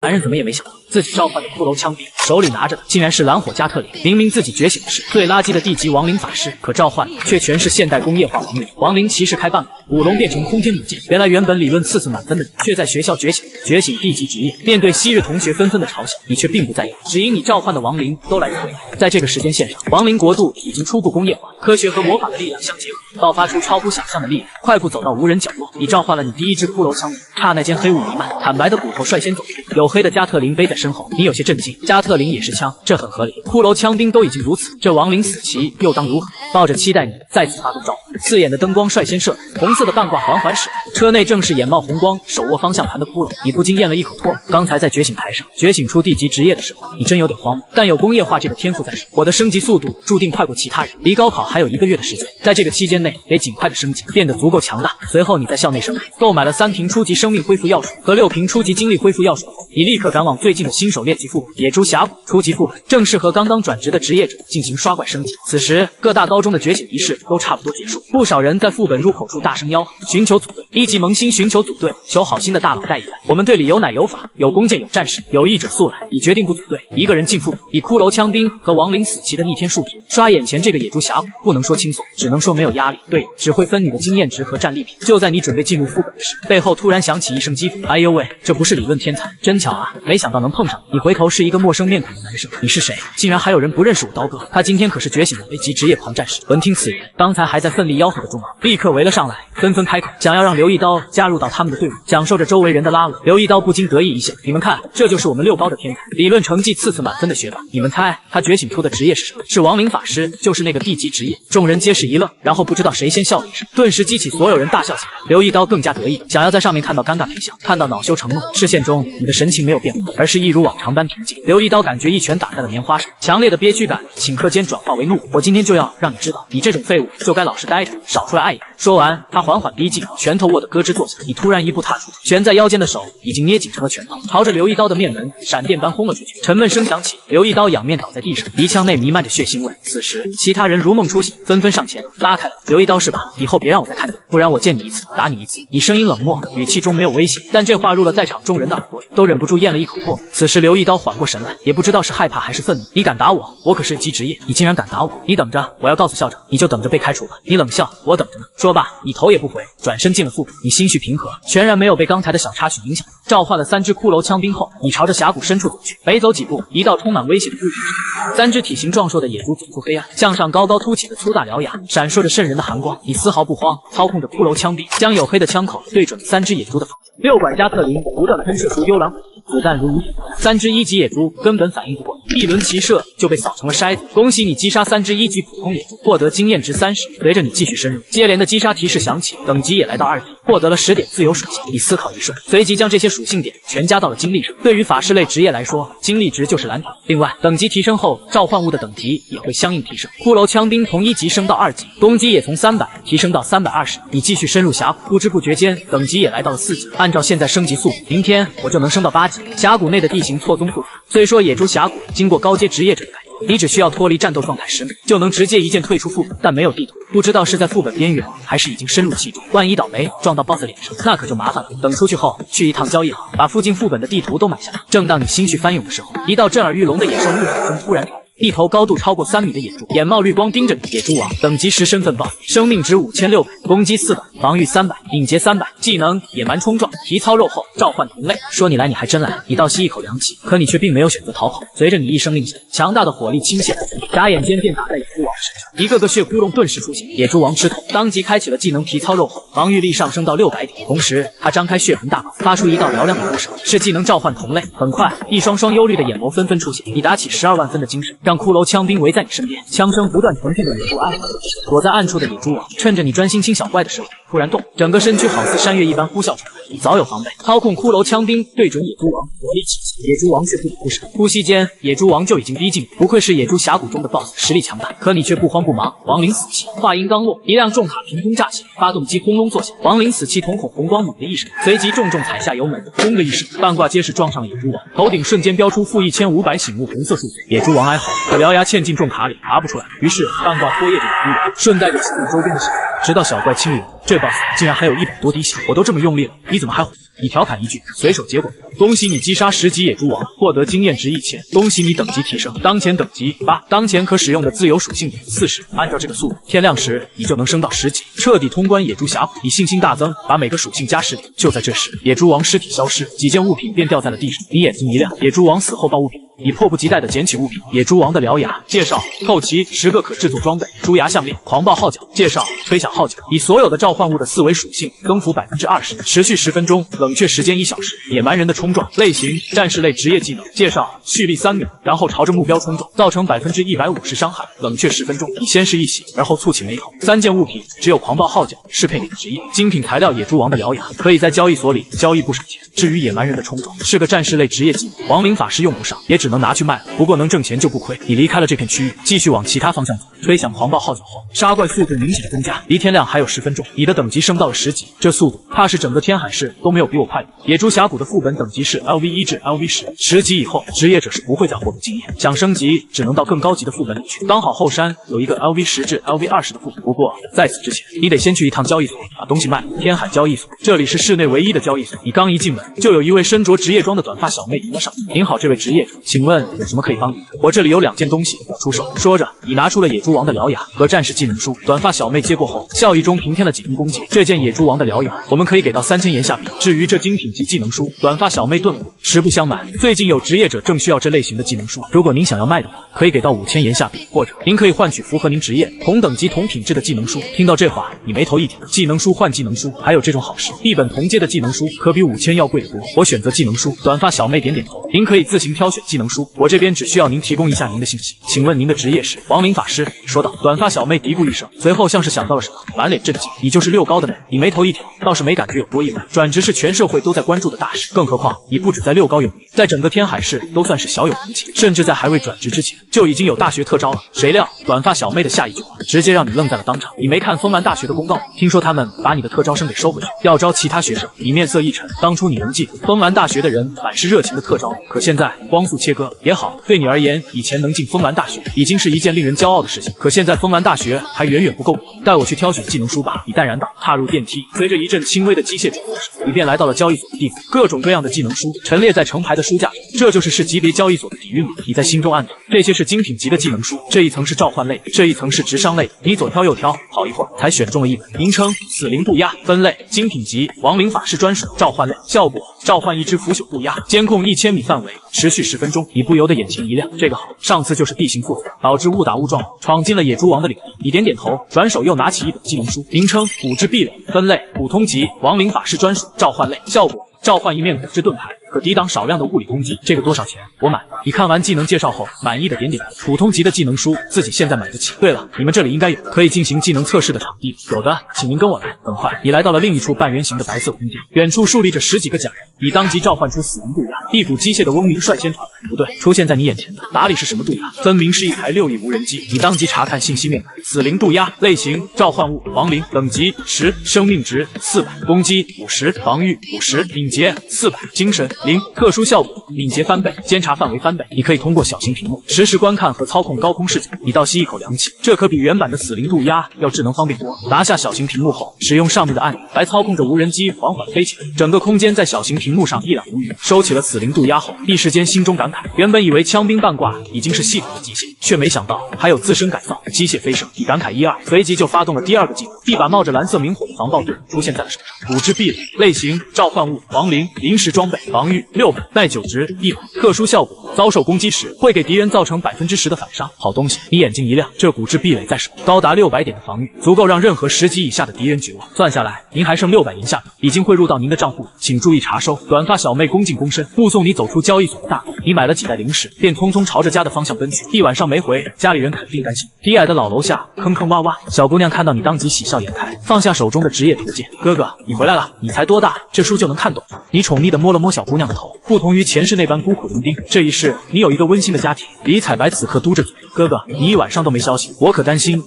男人怎么也没想到，自己召唤的骷髅枪兵手里拿着的竟然是蓝火加特林。明明自己觉醒的是最垃圾的地级亡灵法师，可召唤的却全是现代工业化亡灵。亡灵骑士开半步，舞龙变成空天母剑。原本理论次次满分的你，却在学校觉醒地级职业。面对昔日同学纷纷的嘲笑，你却并不在意，只因你召唤的亡灵都来自未来。在这个时间线上，亡灵国度已经初步工业化，科学和魔法的力量相结合，爆发出超乎想象的力量，快步走到无人角落。你召唤了你第一只骷髅枪兵，刹那间黑雾弥漫，坦白的骨头率先走出，有黑的加特林背在身后。你有些震惊，加特林也是枪，这很合理。骷髅枪兵都已经如此，这亡灵死棋又当如何？抱着期待，你再次发动召唤，刺眼的灯光率先射来，红色的半挂缓缓驶来，车内正是眼冒红光、手握方向盘的骷髅。你不禁咽了一口唾沫。刚才在觉醒台上觉醒出地级职业的时候，你真有点慌吗？但有工业化这个天赋在手，我的升级速度注定快过其他人。离高考还有1个月的时间，在这个期间内得尽快的升级，变得足够强大。随后你在校内商店购买了3瓶初级生命恢复药水和6瓶初级精力恢复药水后，你立刻赶往最近的新手练级副本野猪峡谷。初级副本正适合刚刚转职的职业者进行刷怪升级。此时各大高中的觉醒仪式都差不多结束，不少人在副本入口处大声吆喝，寻求组队。1级萌新寻求组队，求好心的大佬带一带。我们队里有奶有法，有弓箭有战士，有意者速来。你决定不组队，一个人进副本，以骷髅枪兵和亡灵死棋的逆天数值刷眼前这个野猪峡谷，不能说轻松，只能说没有压力。对，只会分你的经验值和战利品。就在你准备进入副本时，背后突然响起一声击鼓。哎呦喂，这不是理论天才，真巧啊，没想到能碰上你。回头是一个陌生面孔的男生，你是谁？竟然还有人不认识我刀哥，他今天可是觉醒的危级职业狂战士。闻听此言，刚才还在奋力吆喝的众人立刻围了上来，纷纷开口，想要让刘一刀加入到他们的队伍。享受着周围人的拉拢，刘一刀不禁得意一笑，你们看，这就是我们6高的天才，理论成绩次次满分的学霸。你们猜他觉醒出的职业是什么？是亡灵法师，就是那个地级职业。众人皆是一愣，然后不知道谁先笑了一声，顿时激起所有人大笑起来。刘一刀更加得意，想要在上面看到尴尬皮相，看到恼羞成怒。视线中你的神情没有变化，而是一如往常般平静。刘一刀感觉一拳打在了棉花上，强烈的憋屈感顷刻间转化为怒。我今天就要让你知道，你这种废物就该老实待着，少出来碍眼。说完，他缓缓逼近，拳头握得咯吱作响。你突然一步踏出，悬在腰间的手已经捏紧成了拳头，朝着刘一刀的面门闪电般轰了出去。沉闷声响起，刘一刀仰面倒在地上，鼻腔内弥漫着血腥味。此时，其他人如梦初醒，纷纷上前拉开了刘一刀，是吧？以后别让我再看见，不然我见你一次打你一次。你声音冷漠，语气中没有威胁，但这话入了在场众人的耳朵里，都忍不住咽了一口唾沫。此时刘一刀缓过神来，也不知道是害怕还是愤怒。你敢打我？我可是级职业，你竟然敢打我！你等着，我要告诉校长，你就等着被开除吧。你冷笑，我等着呢。说罢，你头也不回，转身进了副本。你心绪平和，全然没有被刚才的小插曲影响。召唤了3只骷髅枪兵后，你朝着峡谷深处走去。每走几步，一道充满威胁的雾气。3只体型壮硕的野猪走出黑暗，向上高高凸起的粗大獠牙闪烁着渗人的寒光。你丝毫不慌，操控着骷髅枪兵，将黝黑的枪口对准了3只野猪的方向。6管加特林不断喷射出幽蓝火焰，子弹如雨，3只1级野猪根本反应不过来，一轮齐射就被扫成了筛子。恭喜你击杀3只1级普通野猪，获得经验值30。随着你继续深入，接连的击杀提示响起，等级也来到2级，获得了10点自由属性。你思考一瞬，随即将这些属性点全加到了精力上。对于法师类职业来说，精力值就是蓝条。另外，等级提升后，召唤物的等级也会相应提升。骷髅枪兵从1级升到2级，攻击也从300提升到320。你继续深入峡谷，不知不觉间等级也来到了4级。按照现在升级速度，明天我就能升到8级。峡谷内的地形错综复杂，虽说野猪峡谷经过高阶职业者的改良，你只需要脱离战斗状态10秒，就能直接一键退出副本，但没有地图，不知道是在副本边缘，还是已经深入其中。万一倒霉撞到 BOSS 脸上，那可就麻烦了。等出去后，去一趟交易行，把附近副本的地图都买下来。正当你心绪翻涌的时候，一道震耳欲聋的野兽怒吼中突然跳。一头高度超过3米的野猪，眼冒绿光盯着你。野猪王，等级10，身份BOSS，生命值5600，攻击400，防御300，敏捷300，技能野蛮冲撞，皮糙肉厚，召唤同类。说你来你还真来，你倒吸一口凉气，可你却并没有选择逃跑。随着你一声令下，强大的火力倾泻而出，眨眼间便打在野猪王身上，一个个血窟窿顿时出现。野猪王吃痛，当即开启了技能皮糙肉厚，防御力上升到600点，同时他张开血盆大口，发出一道嘹亮的呼声，是技能召唤同类。很快，一双双忧虑的眼眸纷纷出现，你打起12万分的精神，让骷髅枪兵围在你身边，枪声不断重复的野猪哀嚎。躲在暗处的野猪王，趁着你专心清小怪的时候，突然动，整个身躯好似山岳一般呼啸出来。你早有防备，操控骷髅枪兵对准野猪王，火力齐起，野猪王却不得不闪。呼吸间，野猪王就已经逼近。不愧是野猪峡谷中的 BOSS， 实力强大。可你却不慌不忙。亡灵死期，话音刚落，一辆重卡凭空炸起，发动机轰隆作响，亡灵死期瞳孔红光猛地一闪，随即重踩下油门，轰的一声，半挂结实撞上了野猪王，头顶瞬间飙出-1500醒目红色数字。野猪王哀嚎，可獠牙嵌进重卡里，爬不出来。于是半挂拖曳着野猪王，顺带着吸引周边的小怪，直到小怪清零。这 BOSS 竟然还有100多滴血，我都这么用力了，你怎么还？你调侃一句，随手接过。恭喜你击杀10级野猪王，获得经验值1000。恭喜你等级提升，当前等级8，当前可使用的自由属性点40。按照这个速度，天亮时你就能升到10级，彻底通关野猪峡谷。你信心大增，把每个属性加10点。就在这时，野猪王尸体消失，几件物品便掉在了地上。你眼睛一亮，野猪王死后抱物品。你迫不及待地捡起物品，野猪王的獠牙。介绍：凑齐10个可制作装备。猪牙项链。狂暴号角。介绍：吹响号角，以所有的召唤物的4维属性增幅20%，持续10分钟，冷却时间1小时。野蛮人的冲撞。类型：战士类职业技能。介绍：蓄力3秒，然后朝着目标冲撞，造成150%伤害，冷却10分钟。你先是一喜，而后蹙起眉头。3件物品，只有狂暴号角适配你的职业。精品材料：野猪王的獠牙，可以在交易所里交易不少钱。至于野蛮人的冲撞，是个战士类职业技能，亡灵法师用不上，也只能拿去卖了，不过能挣钱就不亏。你离开了这片区域，继续往其他方向走。吹响狂暴号角后，杀怪速度明显增加，离天亮还有10分钟，你的等级升到了10级，这速度怕是整个天海市都没有比我快的。野猪峡谷的副本等级是 LV1 至 LV10，10级以后职业者是不会再获得经验，想升级只能到更高级的副本里去。刚好后山有一个 LV10 至 LV20的副本，不过在此之前，你得先去一趟交易所把东西卖了。天海交易所，这里是市内唯一的交易所。你刚一进门，就有一位身着职业装的短发小妹迎了上来。您好，这位职业者，请问有什么可以帮你？我这里有2件东西要出售。说着，你拿出了野猪王的獠牙和战士技能书。短发小妹接过后，笑意中平添了几分攻击。这件野猪王的獠牙，我们可以给到3000盐下币。至于这精品级技能书，短发小妹顿悟，实不相瞒，最近有职业者正需要这类型的技能书，如果您想要卖的话，可以给到5000盐下币，或者您可以换取符合您职业同等级同品质的技能书。听到这话，你眉头一点，技能书换技能书，还有这种好事？一本同阶的技能书可比5000要贵得多。我选择技能书。短发小妹点点头，您可以自行挑选技能书，我这边只需要您提供一下您的信息。请问您的职业是？亡灵法师。说道。短发小妹嘀咕一声，随后像是想到了什么，满脸震惊。你就是6高的人？你眉头一挑，倒是没感觉有多意外。转职是全社会都在关注的大事，更何况你不止在6高有名，在整个天海市都算是小有名气，甚至在还未转职之前就已经有大学特招了。谁料短发小妹的下一句话直接让你愣在了当场。你没看丰完大学的公告吗？听说他们把你的特招生给收回去，要招其他学生。你面色一沉，当初你能记住丰完大学的人满是热情的特招，可现在光速切割也好，对你而言，以前能进丰完大学已经是一件令人骄傲的事情，可现在丰完大学还远远不够。带我去挑选技能书吧。你淡然道。踏入电梯，随着一阵轻微的机械转动声，你便来到了交易所的地方。各种各样的技能书陈列在成排的书架上，这就是市级别交易所的底蕴吗？你在心中暗道，这些是精品级的技能书，这一层是召唤类，这一层是职商类。你左挑右挑，好一会儿才选中了一本，名称死灵渡鸦，分类精品级，亡灵法师专属，召唤类，效果召唤一只腐朽渡鸦，监控1000米范围，持续10分钟。你不由得眼前一亮，这个好，上次就是地形复杂，导致误打误撞闯进了野猪王的领地。你点点头，转手又拿起一本技能书，名称骨质壁垒，分类普通级，亡灵法师专属，召唤类，效果召唤一面骨质盾牌，可抵挡少量的物理攻击。这个多少钱？我买。你看完技能介绍后，满意的点点头。普通级的技能书，自己现在买得起。对了，你们这里应该有可以进行技能测试的场地。有的，请您跟我来。很快，你来到了另一处半圆形的白色空间，远处竖立着10几个假人。你当即召唤出死灵渡鸦，一股机械的嗡鸣率先传来。不对，出现在你眼前的哪里是什么渡鸦？分明是一台6翼无人机。你当即查看信息面板，死灵渡鸦，类型召唤物亡灵，等级10，生命值400，攻击50，防御50，敏捷400，精神0，特殊效果敏捷翻倍，监察范围翻倍。你可以通过小型屏幕实时观看和操控高空视角。你倒吸一口凉气，这可比原版的死灵渡鸦要智能方便多。拿下小型屏幕后，使用上面的按钮来操控着无人机缓缓飞起来，整个空间在小型屏幕上一览无余。收起了死灵渡鸦后，一时间心中感慨，原本以为枪兵半挂已经是系统的极限，却没想到还有自身改造机械飞升。你感慨1、2，随即就发动了第2个技能，一把冒着蓝色明火的防爆盾出现在了手上。骨质壁垒，类型召唤物亡灵，临时装备，防御600，耐久值100，特殊效果遭受攻击时会给敌人造成10%的反伤。好东西！你眼睛一亮，这骨质壁垒在手，高达600点的防御，足够让任何10级以下的敌人绝望。算下来，您还剩600银下币，已经汇入到您的账户，请注意查收。短发小妹恭敬躬身，目送你走出交易所的大门。你买了几袋零食，便匆匆朝着家的方向奔去。一晚上没回，家里人肯定担心。低矮的老楼下，坑坑洼洼，小姑娘看到你当即喜笑颜开，放下手中的职业图鉴。哥哥，你回来了，你才多大，这书就能看懂？你宠溺地摸了摸小姑娘的头，不同于前世那般孤苦伶仃，这一世你有一个温馨的家庭。李彩白此刻嘟着嘴，哥哥，你一晚上都没消息，我可担心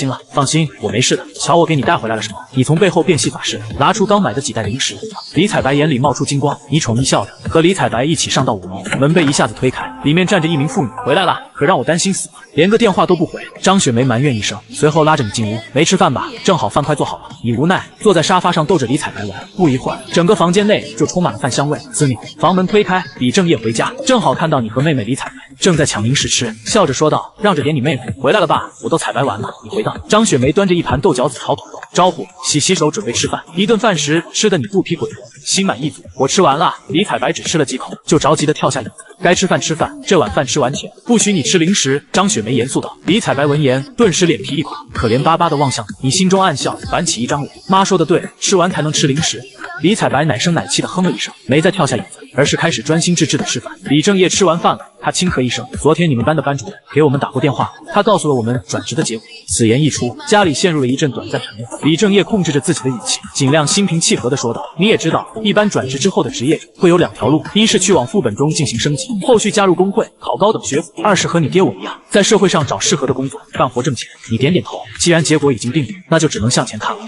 了。放心，我没事的。瞧我给你带回来了什么？你从背后变戏法式，拿出刚买的几袋零食。李彩白眼里冒出金光，你宠溺笑着，和李彩白一起上到5楼，门被一下子推开，里面站着一名妇女。回来了，可让我担心死了，连个电话都不回。张雪梅埋怨一声，随后拉着你进屋。没吃饭吧？正好饭快做好了。你无奈坐在沙发上逗着李彩白玩。不一会儿，整个房间内就充满了饭香味。思念。房门推开，李正业回家，正好看到你和妹妹李彩白正在抢零食吃，笑着说道：“让着点你妹妹。”回来了吧？我都彩白完了，你回道。张雪梅端着一盘豆角子炒土豆，招呼洗手准备吃饭。一顿饭时吃的你肚皮滚红，心满意足。我吃完了。李彩白只吃了几口，就着急的跳下椅子。该吃饭吃饭，这碗饭吃完前不许你吃零食。张雪梅严肃道。李彩白闻言顿时脸皮一垮，可怜巴巴的望向你，心中暗笑，板起一张脸。妈说的对，吃完才能吃零食。李彩白奶声奶气的哼了一声，没再跳下椅子，而是开始专心致志的吃饭。李正业吃完饭了，他轻咳一声：“昨天你们班的班主任给我们打过电话，他告诉了我们转职的结果。”此言一出，家里陷入了一阵短暂沉默。李正业控制着自己的语气，尽量心平气和的说道：“你也知道，一般转职之后的职业者会有2条路，一是去往副本中进行升级，后续加入工会，考高等学府；二是和你爹我一样，在社会上找适合的工作，干活挣钱。”你点点头，既然结果已经定律，那就只能向前看了。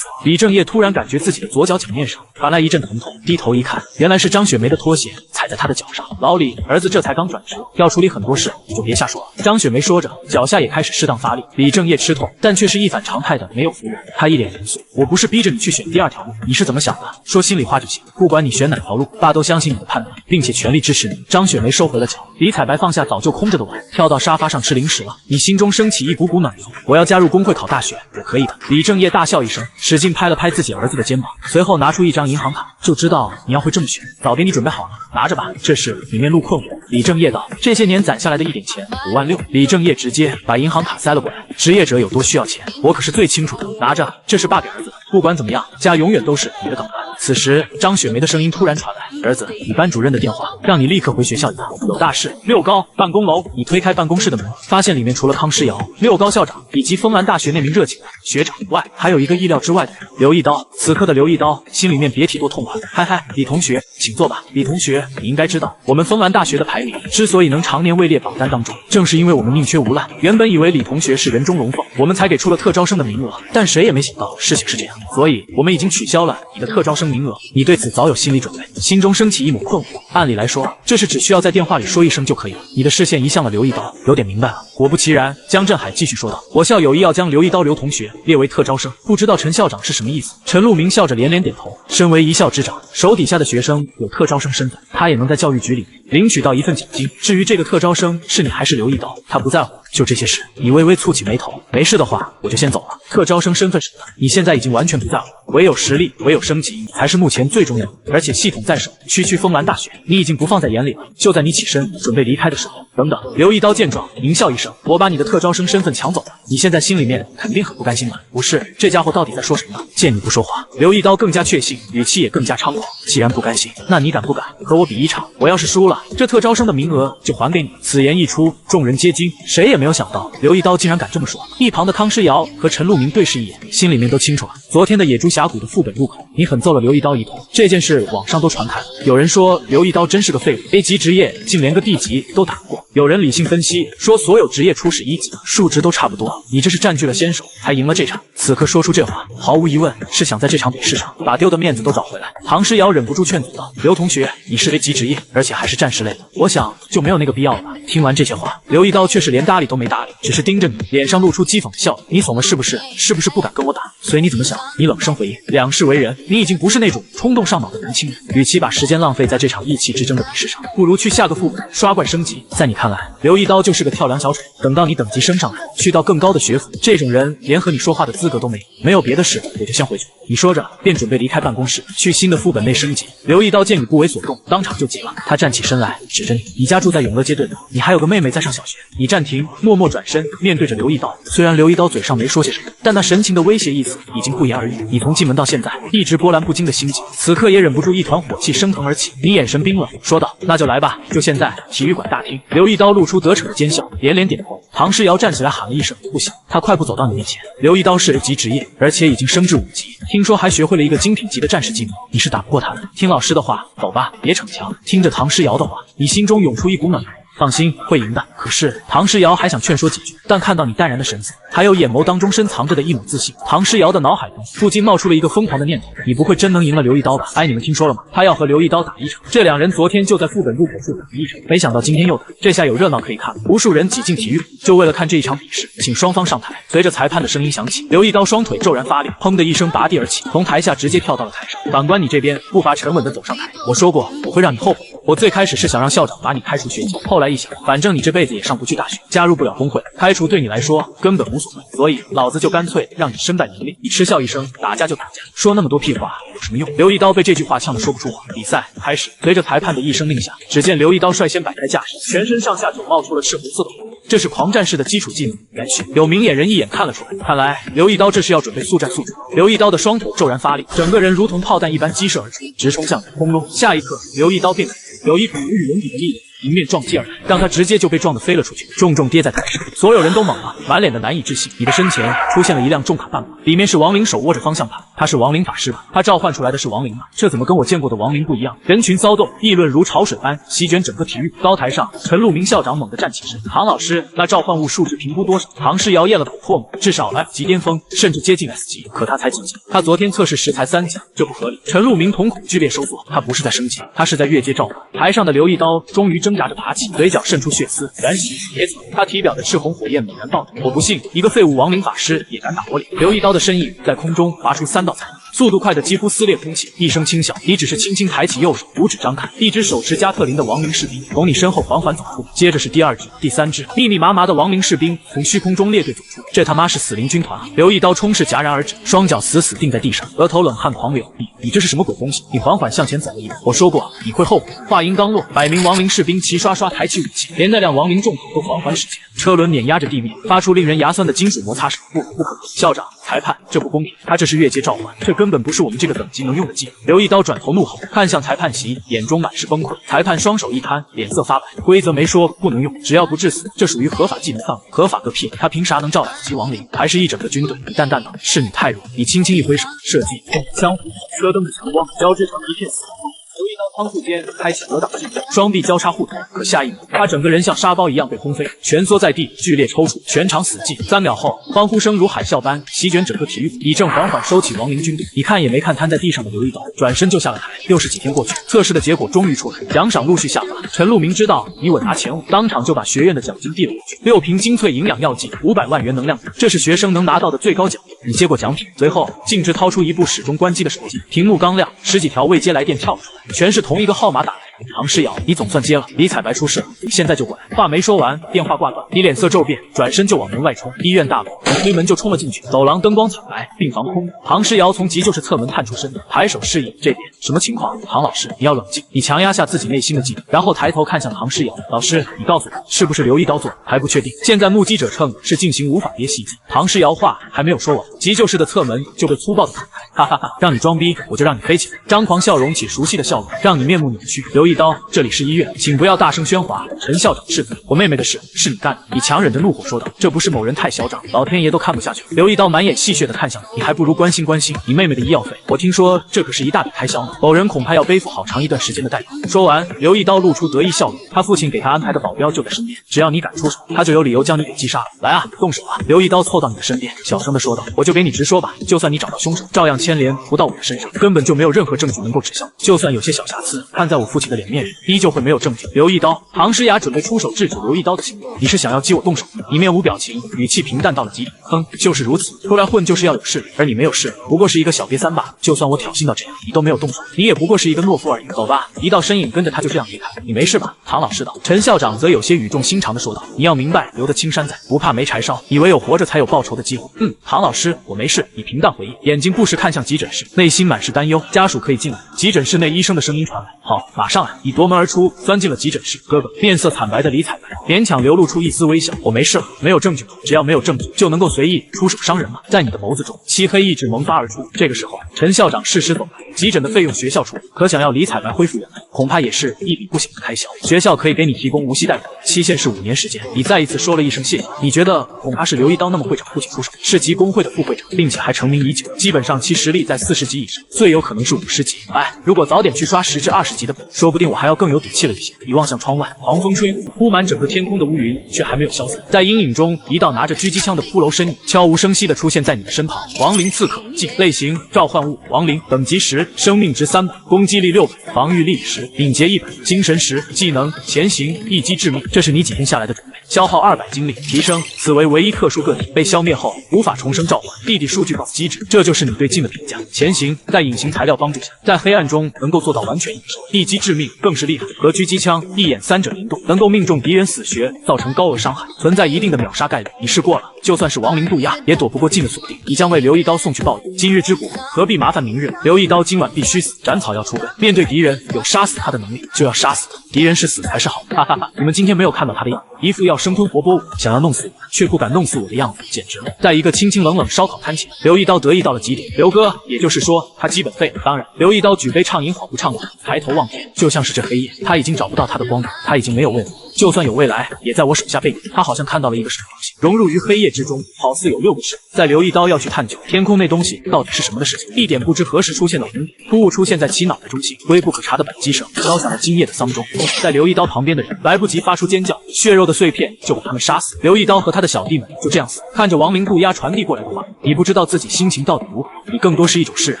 李正业突然感觉自己的左脚脚面上传来一阵疼痛，低头一看，原来是张雪梅的拖鞋踩在他的脚上。老李，儿子这才刚转职，要处理很多事，你就别瞎说了。张雪梅说着，脚下也开始适当发力。李正业吃痛，但却是一反常态的没有服软，他一脸严肃：“我不是逼着你去选第2条路，你是怎么想的？说心里话就行。不管你选哪条路，爸都相信你的判断，并且全力支持你。”张雪梅收回了脚，李彩白放下早就空着的碗，跳到沙发上吃零食了。你心中升起一股股暖流，我要加入工会考大学，我可以的。李正业大笑一声，使劲拍了拍自己儿子的肩膀，随后拿出一张银行卡，就知道你要会这么选，早给你准备好了，拿着吧。这是里面路困我。李正业道：“这些年攒下来的一点钱，5万6。”李正业直接把银行卡塞了过来。职业者有多需要钱，我可是最清楚的。拿着，这是爸给儿子的。不管怎么样，家永远都是你的港湾。此时，张雪梅的声音突然传来：“儿子，你班主任的电话，让你立刻回学校一趟，有大事。6高办公楼。”你推开办公室的门，发现里面除了康诗瑶、6高校长以及丰兰大学那名热情的学长外，还有一个意料之外的人——刘一刀。此刻的刘一刀心里面别提多痛快。嗨嗨，李同学，请坐吧。李同学，你应该知道，我们丰兰大学的排名之所以能常年位列榜单当中，正是因为我们宁缺毋滥。原本以为李同学是人中龙凤，我们才给出了特招生的名额，但谁也没想到事情是这样，所以我们已经取消了你的特招生名额。你对此早有心理准备，心中升起一抹困惑。按理来说，这事只需要在电话里说一声就可以了。你的视线移向了刘一刀，有点明白了。果不其然，江振海继续说道：“我校有意要将刘一刀刘同学列为特招生，不知道陈校长是什么意思？”陈路明笑着连连点头。身为一校之长，手底下的学生有特招生身份，他也能在教育局里领取到一份奖金。至于这个特招生是你还是刘一刀，他不在乎。就这些事，你微微蹙起眉头。没事的话，我就先走了。特招生身份什么的，你现在已经完全不在乎，唯有实力，唯有升级才是目前最重要的。而且系统在手，区丰兰大学，你已经不放在眼里了。就在你起身准备离开的时候，等等。刘一刀见状，狞笑一声：“我把你的特招生身份抢走了，你现在心里面肯定很不甘心吧？不是，这家伙到底在说什么？”见你不说话，刘一刀更加确信，语气也更加猖狂。既然不甘心，那你敢不敢和我比一场？我要是输了，这特招生的名额就还给你。此言一出，众人皆惊，谁也没有想到刘一刀竟然敢这么说。一旁的康诗瑶和陈路明对视一眼，心里面都清楚了。昨天的野猪峡谷的副本入口，你狠揍了刘一刀一通，这件事网上都传开了。有人说刘一刀真是个废物 ，A 级职业竟连个 D 级都打不过。有人理性分析说，所有职业初始1级数值都差不多，你这是占据了先手，才赢了这场。此刻说出这话，毫无疑问是想在这场比试上把丢的面子都找回来。杭诗瑶忍不住劝阻道：“刘同学，你是 A 级职业，而且还是战士类的，我想就没有那个必要了吧？”听完这些话，刘一刀却是连搭理都没搭理，只是盯着你，脸上露出讥讽的笑。你怂了是不是？是不是不敢跟我打？随你怎么想。你冷声回应：“两世为人，你已经不是那种冲动上脑的年轻人，与其把时间浪费在这场意气之争的比试上，不如去下个副本刷怪升级。”在你看来，刘一刀就是个跳梁小丑。等到你等级升上来，去到更高的学府，这种人连和你说话的资格都没有。没有别的事，我就先回去。你说着，便准备离开办公室，去新的副本内升级。刘一刀见你不为所动，当场就急了。他站起身来，指着你：“你家住在永乐街对吗？你还有个妹妹在上小学。”你暂停，默默转身，面对着刘一刀。虽然刘一刀嘴上没说些什么，但那神情的威胁意思已经不言而喻。你从进门到现在，一直波澜不惊的心境，此刻也忍不住一团火气升腾而起。你眼神冰冷，说道：“那就来吧，就现在，体育馆大厅。”刘一刀露出得逞的奸笑，连连点头。唐诗瑶站起来喊了一声：“不行！”他快步走到你面前。刘一刀是 A 级职业，而且已经升至5级，听说还学会了一个精品级的战士技能，你是打不过他的。听老师的话，走吧，别逞强。听着唐诗瑶的话，你心中涌出一股暖流。放心，会赢的。可是唐诗瑶还想劝说几句，但看到你淡然的神色，还有眼眸当中深藏着的一抹自信，唐诗瑶的脑海中不禁冒出了一个疯狂的念头：你不会真能赢了刘一刀吧？哎，你们听说了吗？他要和刘一刀打一场。这两人昨天就在副本入口处打了一场，没想到今天又打，这下有热闹可以看了。无数人挤进体育馆，就为了看这一场比试，请双方上台。随着裁判的声音响起，刘一刀双腿骤然发力，砰的一声拔地而起，从台下直接跳到了台上。反观你这边，步伐沉稳地走上台。我说过我会让你后悔。我最开始是想让校长把你开除学籍，后来一想，反正你这辈子也上不去大学，加入不了工会，开除对你来说根本无所谓，所以老子就干脆让你身败名裂。你嗤笑一声，打架就打架，说那么多屁话有什么用？刘一刀被这句话呛得说不出话。比赛开始，随着裁判的一声令下，只见刘一刀率先摆开架势，全身上下就冒出了赤红色的火，这是狂战士的基础技能元血。有明眼人一眼看了出来，看来刘一刀这是要准备速战速决。刘一刀的双腿骤然发力，整个人如同炮弹一般激射而出，直冲向空中。下一刻，刘一刀便有一股无与伦比的力量迎面撞击而来，让他直接就被撞得飞了出去，重重跌在台上。所有人都懵了，满脸的难以置信。你的身前出现了一辆重卡半马，里面是亡灵手握着方向盘，他是亡灵法师吧？他召唤出来的是亡灵吗？这怎么跟我见过的亡灵不一样？人群骚动，议论如潮水般席卷整个体育。高台上，陈路明校长猛地站起身，唐老师，那召唤物数值评估多少？唐诗瑶咽了口唾沫，至少 F 级巅峰，甚至接近 S 级，可他才几级？他昨天测试时才3级，这不合理。陈路明瞳孔剧烈收缩，他不是在升级，他是在越阶召唤。台上的刘一刀终于挣扎着爬起，嘴角渗出血丝，燃起铁子，他体表的赤红火焰猛然爆腾。我不信一个废物亡灵法师也敢打我脸！刘一刀的身影在空中划出3道残影，速度快的几乎撕裂空气。一声轻笑，你只是轻轻抬起右手，五指张开，一只手持加特林的亡灵士兵从你身后缓缓走出，接着是第2只、第3只，密密麻麻的亡灵士兵从虚空中列队走出。这他妈是死灵军团啊！刘一刀冲势戛然而止，双脚死死定在地上，额头冷汗狂流。你这是什么鬼东西？你缓缓向前走了一步，我说过你会后悔。话音刚落，百名亡灵士兵齐刷刷抬起武器，连那辆亡灵重头都缓缓驶前，车轮碾压着地面，发出令人牙酸的金属摩擦声。不可能！校长，裁判，这不公平！他这是越阶召唤，这根本不是我们这个等级能用的技能。刘一刀转头怒吼，看向裁判席，眼中满是崩溃。裁判双手一摊，脸色发白。规则没说不能用，只要不致死，这属于合法技能范围。合法个屁！他凭啥能召F级亡灵？还是一整个军队？你淡淡的，是你太弱。你轻轻一挥手，射击，枪火，车灯的强光交织成一片死光。刘一刀仓促间开启格挡技能，双臂交叉互捅，可下一秒，他整个人像沙包一样被轰飞，蜷缩在地，剧烈抽搐，全场死寂。3秒后，欢呼声如海啸般席卷整个体育。李正缓缓收起亡灵军队，你看也没看瘫在地上的刘一刀，转身就下了台。又是几天过去，测试的结果终于出来，奖赏陆续下发。陈路明知道你稳拿前5，当场就把学院的奖金递了过去，6瓶精粹营养药剂，500万元能量值，这是学生能拿到的最高奖励。你接过奖品，随后径直掏出一部始终关机的手机，屏幕刚亮，10几条未接来电跳了出来，全是同一个号码打来。唐诗瑶，你总算接了。李彩白出事了，你现在就过来。话没说完，电话挂断，你脸色骤变，转身就往门外冲。医院大楼，你推门就冲了进去，走廊灯光惨白，病房空。唐诗瑶从急救室侧门探出身子，抬手示意。这边什么情况？唐老师，你要冷静。你强压下自己内心的悸动，然后抬头看向唐诗瑶，老师，你告诉我，是不是刘一刀做的？还不确定。现在目击者称是进行无法别袭击。唐诗瑶话还没有说完，急救室的侧门就被粗暴的打开。哈哈哈，让你装逼，我就让你飞起来。张狂笑容起熟悉的笑容，让你面目扭曲。刘一刀，这里是医院，请不要大声喧哗。陈校长是我妹妹的事是你干的。你强忍着怒火说道，这不是某人太嚣张，老天爷都看不下去了。刘一刀满眼戏谑的看向你，还不如关心关心你妹妹的医药费，我听说这可是一大笔开销呢，某人恐怕要背负好长一段时间的代价。说完，刘一刀露出得意笑容，他父亲给他安排的保镖就在身边，只要你敢出手，他就有理由将你给击杀了。来啊，动手啊！刘一刀凑到你的身边，小声的说道，我就给你直说吧，就算你找到凶手，照样牵连不到我的身上，根本就没有任何证据能够指向，就算有些小瑕疵，看在我父亲的脸面上，依旧会没有证据。刘一刀，唐诗雅准备出手制止刘一刀的行为，你是想要激我动手？你面无表情，语气平淡到了极点。哼，就是如此，出来混就是要有势力，而你没有势力，不过是一个小瘪三罢。就算我挑衅到这样，你都没有动手，你也不过是一个懦夫而已。走吧。一道身影跟着他就这样离开。你没事吧？唐老师道。陈校长则有些语重心长的说道，你要明白，留得青山在，不怕没柴烧，你唯有活着才有报仇的机会。唐老师，我没事。你平淡回应，眼睛不时看向急诊室，内心满是担忧。家属可以进来。急诊室内医生的声音传来，好，马上来。你夺门而出，钻进了急诊室。哥哥，面色惨白的李彩白勉强流露出一丝微笑，我没事了，没有证据，只要没有证据就能够随意出手伤人吗？在你的眸子中，漆黑意志萌发而出。这个时候，陈校长适时走来，急诊的费用学校出，可想要李彩白恢复原来，恐怕也是一笔不小的开销。学校可以给你提供无息贷款，期限是5年时间。你再一次说了一声谢谢。你觉得恐怕是刘一刀那么会找父亲出手，是级工会的副会长，并且还成名已久，基本上其实力在40级以上，最有可能是50级。哎，如果早点去刷10至20级的本，说不定不定我还要更有底气了一些。一望向窗外，狂风吹过，铺满整个天空的乌云却还没有消散。在阴影中，一道拿着狙击枪的骷髅身影悄无声息地出现在你的身旁。亡灵刺客，进类型召唤物亡灵，等级10，生命值300，攻击力600，防御力10，敏捷100，精神10，技能前行，一击致命。这是你几天下来的准备，消耗200精力，提升。此为唯一特殊个体，被消灭后无法重生召唤。弟弟数据宝机制，这就是你对镜的评价。前行，在隐形材料帮助下，在黑暗中能够做到完全隐身。一击致命更是厉害，和狙击枪一眼3者联动，能够命中敌人死穴，造成高额伤害，存在一定的秒杀概率。你试过了，就算是亡灵渡鸦，也躲不过镜的锁定。你将为刘一刀送去报应。今日之谷，何必麻烦明日？刘一刀今晚必须死，斩草要除根。面对敌人，有杀死他的能力，就要杀死他。敌人是死才是好的。哈哈哈！你们今天没有看到他的样子，一副要生吞活剥我，想要弄死我却不敢弄死我的样子，简直了。在一个清清冷冷烧烤摊前，刘一刀得意到了极点。刘哥，也就是说他基本废了。当然，刘一刀举杯畅饮，好不畅快，抬头望天，就像是这黑夜，他已经找不到他的光明，他已经没有未来。就算有未来，也在我手下被毁。他好像看到了一个什么东西，融入于黑夜之中，好似有6个翅。在刘一刀要去探究天空那东西到底是什么的时候，一点不知何时出现的红点突兀出现在其脑袋中心，微不可察的扳机声敲响了今夜的丧钟。在刘一刀旁边的人来不及发出尖叫，血肉的碎片就把他们杀死。刘一刀和他的小弟们就这样死。看着亡灵渡鸦传递过来的话，你不知道自己心情到底如何，你更多是一种释然。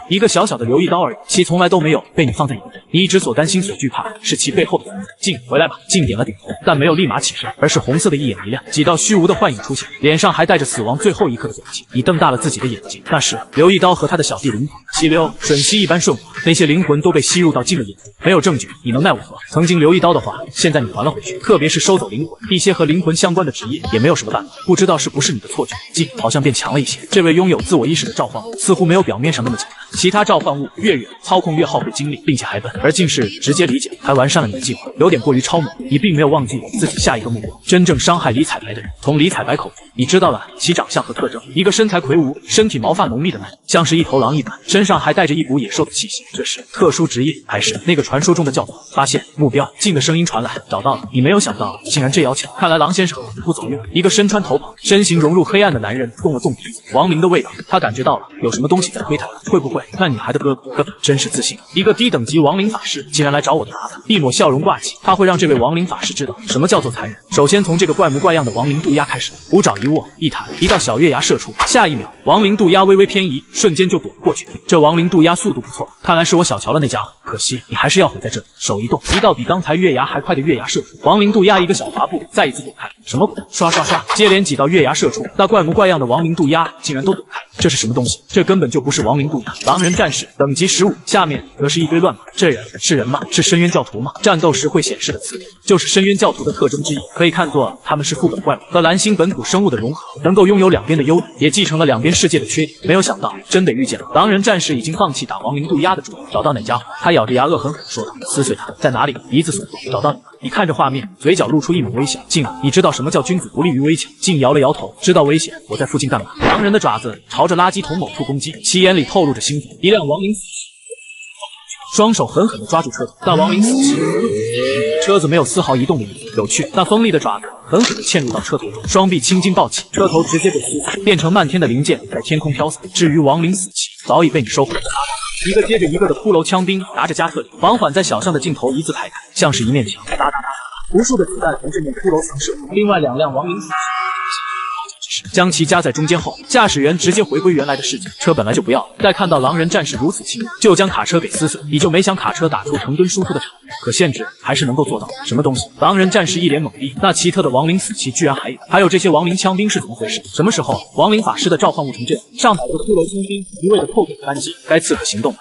一个小小的刘一刀而已，其从来都没有被你放在眼里。你一直所担心所惧怕是其背后的存在。静，回来吧。静点了点头，但没有立马起身，而是红色的一眼一亮，几道虚无的幻影出现，脸上还带着死亡最后一刻的窘境。你瞪大了自己的眼睛，那时刘一刀和他的小弟灵魂溪流吮吸一般顺滑，那些灵魂都被吸入到镜的眼中。没有证据，你能奈我何？曾经刘一刀的话，现在你还了回去，特别是收走灵魂，一些和灵魂相关的职业也没有什么办法。不知道是不是你的错觉，镜好像变强了一些。这位拥有自我意识的召唤物似乎没有表面上那么简单。其他召唤物越远，操控越耗费精力，并且还笨，而竟是直接理解，还完善了你的计划，有点过于超猛。你并没有忘记自己下一个目标，真正伤害李彩白的人。从李彩白口中，你知道了其长相和特征，一个身材魁梧、身体毛发浓密的男人，像是一头狼一般，身上还带着一股野兽的气息。这是特殊职业，还是那个传说中的教头？发现目标，静的声音传来，找到了。你没有想到，竟然这妖巧。看来狼先生不走运。一个身穿头袍、身形融入黑暗的男人动了动鼻子，亡灵的味道，他感觉到了，有什么东西在推他。会不会那女孩的哥哥？真是自信。一个低等级亡灵法师竟然来找我的麻烦，一抹笑容挂起，他会让这位亡灵法师知道什么叫做残忍。首先从这个怪模怪样的亡灵渡鸦开始，五爪一握一弹，一道小月牙射出，下一秒亡灵渡鸦微微偏移，瞬间就躲了过去。这亡灵渡鸦速度不错，看来是我小瞧了那家伙，可惜你还是要毁在这里。手一动，一道比刚才月牙还快的月牙射出，亡灵渡鸦一个小滑步，再一次躲开。什么鬼？刷刷刷，接连几道月牙射出，那怪模怪样的亡灵渡鸦竟然都躲开。这是什么东西？这根本就不是亡灵渡鸦。狼人战士等级15，下面则是一堆乱码。这人是人吗？是深渊教徒吗？战斗时会显示的词典就是深渊教徒的特征之一，可以看作他们是副本怪物和蓝星本土生物的融合，能够拥有两边的优点，也继承了两边世界的缺点。没有想到真得遇见了。狼人战士已经放弃打亡灵渡鸦的主意，找到哪家伙？他咬着牙恶狠狠说道：“撕碎他，在哪里？”鼻子耸动，找到你了。你看着画面，嘴角露出一抹微笑。静，你知道什么叫君子不立于危墙？静摇了摇头，知道危险，我在附近干嘛？狼人的爪子朝着垃圾桶某处攻击，其眼里透露着兴奋。一辆亡灵死双手狠狠地抓住车头，但亡灵死期，车子没有丝毫移动的意思。有趣，那锋利的爪子狠狠地嵌入到车头中，双臂青筋暴起，车头直接被撕碎，变成漫天的零件在天空飘散。至于亡灵死期，早已被你收回了。一个接着一个的骷髅枪兵拿着加特林，缓缓在小巷的尽头一字排开，像是一面墙。哒哒哒，无数的子弹从这面骷髅墙射出。另外两辆亡灵死期将其夹在中间后，驾驶员直接回归原来的世界。车本来就不要了，再看到狼人战士如此轻易就将卡车给撕碎，你就没想卡车打出成吨输出的场面。可限制还是能够做到。什么东西？狼人战士一脸懵逼，那奇特的亡灵死期居然还有这些亡灵枪兵是怎么回事？什么时候亡灵法师的召唤物成这样？上百个骷髅枪兵一味的扣动扳机，该刺客行动了。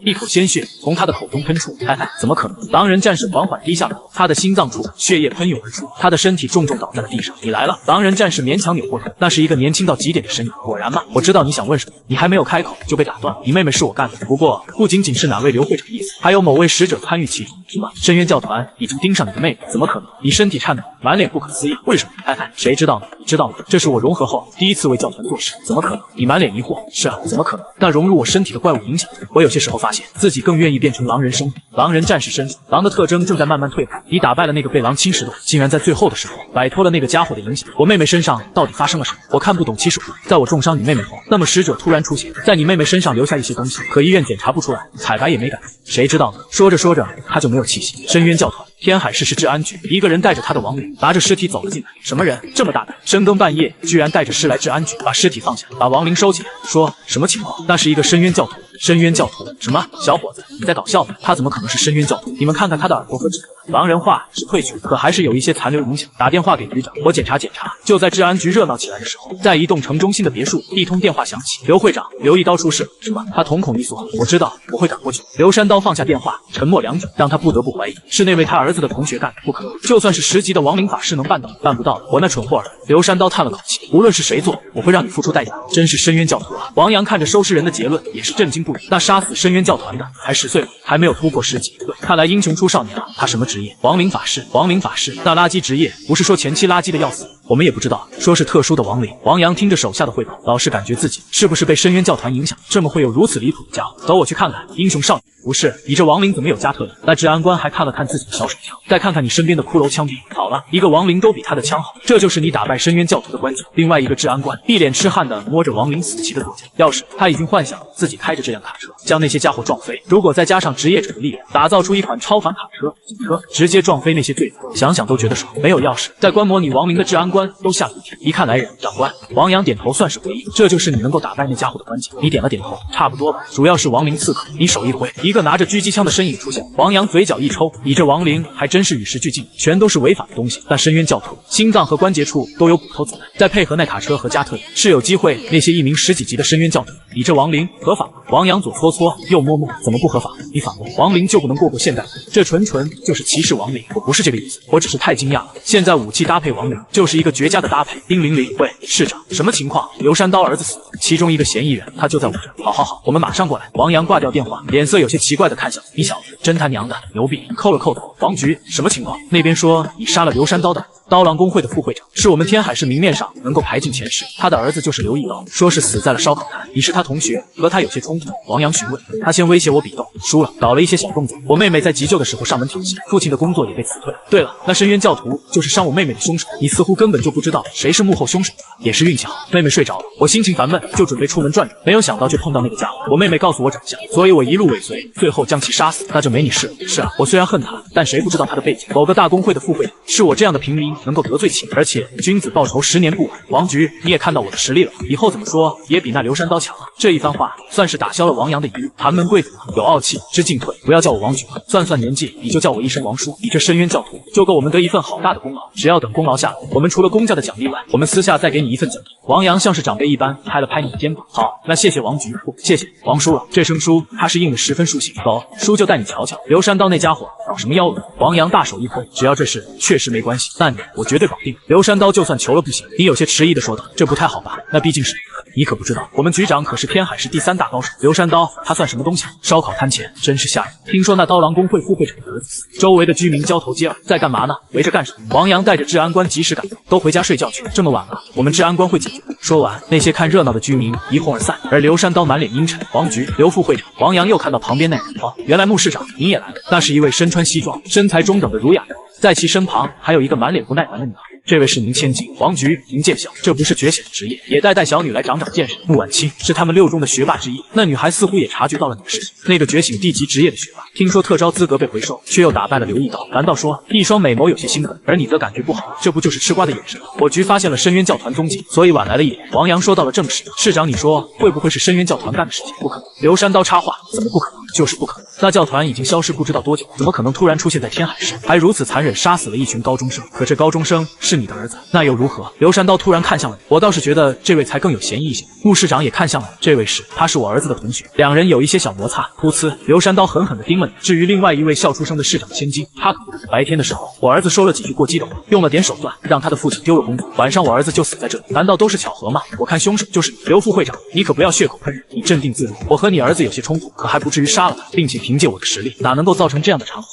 一口鲜血从他的口中喷出，怎么可能？狼人战士缓缓低下了头，他的心脏处血液喷涌而出，他的身体重重倒在了地上。你来了！狼人战士勉强扭过头，那是一个年轻到极点的身影。果然嘛，我知道你想问什么，你还没有开口就被打断。你妹妹是我干的，不过不仅仅是哪位刘会长意思，还有某位使者参与其中。什么？深渊教团已经盯上你的妹妹？怎么可能？你身体颤抖，满脸不可思议。为什么？谁知道呢？你知道吗？这是我融合后第一次为教团做事。怎么可能？你满脸疑惑。是啊，怎么可能？但融入我身体的怪物影响我有些时候发现且自己更愿意变成狼人生物。狼人战士身份，狼的特征正在慢慢退化。你打败了那个被狼侵蚀的我，竟然在最后的时候摆脱了那个家伙的影响。我妹妹身上到底发生了什么？我看不懂起手术。在我重伤你妹妹后，那么使者突然出现，在你妹妹身上留下一些东西，可医院检查不出来，彩排也没敢做，谁知道呢？说着说着，他就没有气息。深渊教团。天海市市治安局，一个人带着他的亡灵，拿着尸体走了进来。什么人这么大胆？深更半夜居然带着尸来治安局，把尸体放下，把亡灵收起来。说什么情况？那是一个深渊教徒。深渊教徒？什么？小伙子，你在搞笑吗？他怎么可能是深渊教徒？你们看看他的耳朵和指头，狼人化是退去，可还是有一些残留影响。打电话给局长，我检查检查。就在治安局热闹起来的时候，在一栋城中心的别墅，一通电话响起。刘会长，刘一刀出事。什么？他瞳孔一缩，我知道，我会赶过去。刘山刀放下电话，沉默良久，让他不得不怀疑是那位他儿子的同学干的。不可能，就算是10级的亡灵法师能办到，办不到的。我那蠢货儿。刘山刀叹了口气，无论是谁做，我会让你付出代价。真是深渊教徒啊！王阳看着收尸人的结论，也是震惊不已。那杀死深渊教团的才10岁，还没有突破10级。对，看来英雄出少年啊！他什么职业？亡灵法师。亡灵法师，那垃圾职业，不是说前期垃圾的要死？我们也不知道，说是特殊的亡灵。王阳听着手下的汇报，老是感觉自己是不是被深渊教团影响，这么会有如此离谱的家伙？走，我去看看。英雄少年。不是，你这亡灵怎么有加特呢？那治安官还看了看自己的小手枪，再看看你身边的骷髅枪兵。好了，一个亡灵都比他的枪好，这就是你打败深渊教徒的关键。另外一个治安官一脸痴汉的摸着亡灵死期的座驾，要是他已经幻想自己开着这辆卡车将那些家伙撞飞，如果再加上职业者的力量，打造出一款超凡卡车、警车，直接撞飞那些罪犯，想想都觉得爽。没有钥匙，在观摩你亡灵的治安官都吓了一跳。一看来人，长官。王阳点头算是回应，这就是你能够打败那家伙的关键。你点了点头，差不多吧。主要是亡灵刺客，你手一挥，一个拿着狙击枪的身影出现。王阳嘴角一抽，你这亡灵还真是与时俱进，全都是违法的东西。但深渊教徒心脏和关节处都有骨头子弹，再配合那卡车和加特林，是有机会那些一名10几级的深渊教徒。你这亡灵合法吗？王阳左搓搓右摸摸，怎么不合法？你反问，亡灵就不能过现代？这纯就是歧视亡灵。我不是这个意思，我只是太惊讶了。现在武器搭配亡灵就是一个绝佳的搭配。丁玲玲，喂，市长，什么情况？刘山刀儿子死了，其中一个嫌疑人他就在我这。好，我们马上过来。王阳挂掉电话，脸色有些奇怪的看向你小子，真他娘的牛逼！扣了头。王局，什么情况？那边说你杀了刘山刀的刀郎公会的副会长，是我们天海市明面上能够排进前10，他的儿子就是刘一刀，说是死在了烧烤摊。你是他同学，和他有些冲突。王阳询问，他先威胁我比斗，输了，搞了一些小动作。我妹妹在急救的时候上门挑衅，父亲的工作也被辞退了。对了，那深渊教徒就是伤我妹妹的凶手，你似乎根本就不知道谁是幕后凶手。也是运气好，妹妹睡着了，我心情烦闷，就准备出门转转，没有想到却碰到那个家伙。我妹妹告诉我长相，所以我一路尾随，最后将其杀死。那就没你事了。是啊，我虽然恨他，但谁不知道他的背景？某个大公会的副会长，是我这样的平民能够得罪起，而且君子报仇10年不晚。王局，你也看到我的实力了，以后怎么说也比那刘山刀强了。这一番话算是打消了王阳的疑虑。寒门贵族有傲气知进退，不要叫我王局了，算年纪，你就叫我一声王叔。你这深渊教徒就够我们得一份好大的功劳，只要等功劳下来，我们除了公家的奖励外，我们私下再给你一份奖励。王阳像是长辈一般拍了拍你的肩膀，好，那谢谢王局，不谢谢王叔了。这声书他是应了10分书信，走，叔就带你瞧瞧刘山刀那家伙搞什么幺蛾。王阳大手一挥，只要这事确实没关系，那我绝对搞定。刘山刀就算求了不行。你有些迟疑的说道，这不太好吧？那毕竟是你可不知道，我们局长可是天海市第3大高手，刘山刀他算什么东西？烧烤摊前真是吓人。听说那刀郎公会副会长的儿子死，周围的居民交头接耳，在干嘛呢？围着干什么？王阳带着治安官及时赶到，都回家睡觉去，这么晚了，我们治安官会解决。说完，那些看热闹的居民一哄而散，而刘山刀满脸阴沉。王局，刘副会长。王阳又看到旁边那人，哦，原来穆市长你也来了。那是一位身穿西装、身材中等的儒雅人，在其身旁还有一个满脸不耐烦的女孩。这位是您千金，王局，您见笑。这不是绝险的职业，也带小女来长长见识。穆婉清是他们6中的学霸之一，那女孩似乎也察觉到了你的事情。那个觉醒地级职业的学霸，听说特招资格被回收，却又打败了刘一刀。难道说一双美眸有些兴奋，而你则感觉不好？这不就是吃瓜的眼神吗？我局发现了深渊教团踪迹，所以晚来了一点。王阳说到了正事，市长，你说会不会是深渊教团干的事情？不可能。刘山刀插话，怎么不可能？就是不可能。那教团已经消失不知道多久，怎么可能突然出现在天海市，还如此残忍杀死了一群高中生？可这高中生是你的儿子，那又如何？刘山刀突然看向了你，我倒是觉得这位才更有嫌疑一些。穆市长也看向了你，这位他是我儿子的同学，两人有一些小摩擦。噗呲，刘山刀狠狠地盯了你。至于另外一位笑出声的市长千金，他可不是。白天的时候，我儿子说了几句过激的话，用了点手段，让他的父亲丢了工作。晚上我儿子就死在这里，难道都是巧合吗？我看凶手就是你。刘副会长，你可不要血口喷人，你镇定自若。我和你儿子有些冲突，可还不至于杀了他，并且凭借我的实力，哪能够造成这样的场合？